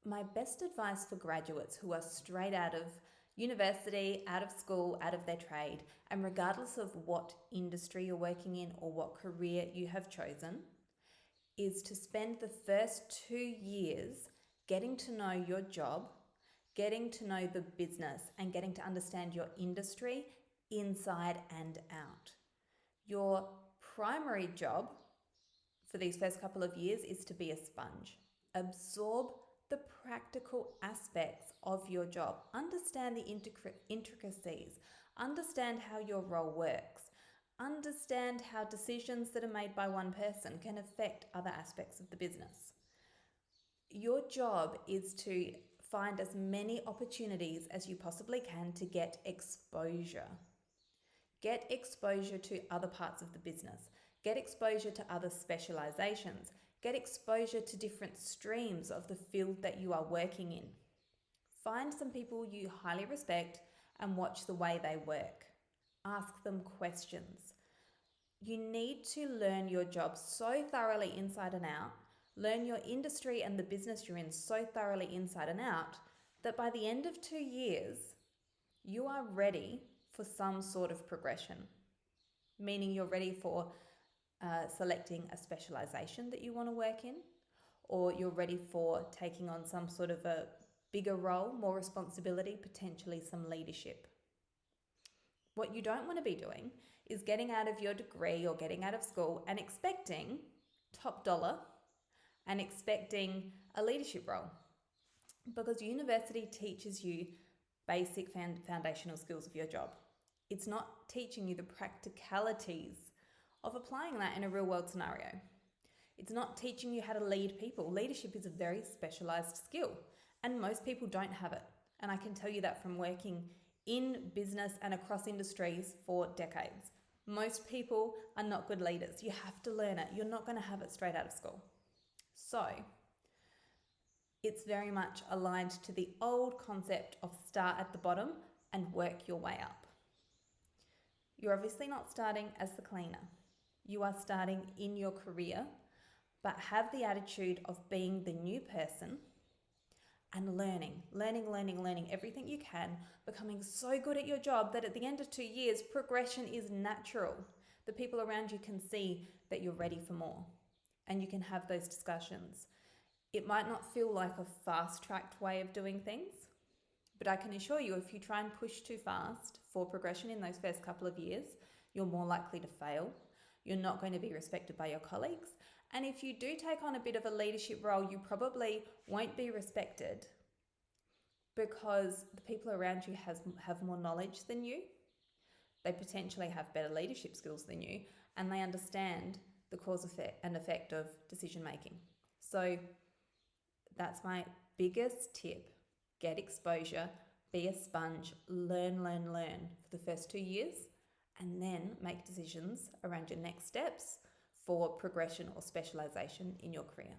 My best advice for graduates who are straight out of university, out of school, out of their trade, and regardless of what industry you're working in or what career you have chosen, is to spend the first 2 years getting to know your job, getting to know the business, and getting to understand your industry inside and out. Your primary job for these first couple of years is to be a sponge. Absorb the practical aspects of your job. Understand the intricacies. Understand how your role works. Understand how decisions that are made by one person can affect other aspects of the business. Your job is to find as many opportunities as you possibly can to get exposure. Get exposure to other parts of the business. Get exposure to other specializations. Get exposure to different streams of the field that you are working in. Find some people you highly respect and watch the way they work. Ask them questions. You need to learn your job so thoroughly inside and out, learn your industry and the business you're in so thoroughly inside and out, that by the end of 2 years, you are ready for some sort of progression. Meaning you're ready for selecting a specialization that you want to work in, or you're ready for taking on some sort of a bigger role, more responsibility, potentially some leadership. What you don't want to be doing is getting out of your degree or getting out of school and expecting top dollar and expecting a leadership role, because university teaches you basic foundational skills of your job. It's not teaching you the practicalities of applying that in a real world scenario. It's not teaching you how to lead people. Leadership is a very specialized skill, and most people don't have it. And I can tell you that from working in business and across industries for decades. Most people are not good leaders. You have to learn it. You're not going to have it straight out of school. So it's very much aligned to the old concept of start at the bottom and work your way up. You're obviously not starting as the cleaner. You are starting in your career, but have the attitude of being the new person and learning everything you can, becoming so good at your job that at the end of 2 years, progression is natural. The people around you can see that you're ready for more, and you can have those discussions. It might not feel like a fast-tracked way of doing things, but I can assure you, if you try and push too fast for progression in those first couple of years, you're more likely to fail. You're not going to be respected by your colleagues. And if you do take on a bit of a leadership role, you probably won't be respected because the people around you have more knowledge than you. They potentially have better leadership skills than you, and they understand the cause and effect of decision making. So that's my biggest tip. Get exposure, be a sponge, learn for the first 2 years, and then make decisions around your next steps for progression or specialization in your career.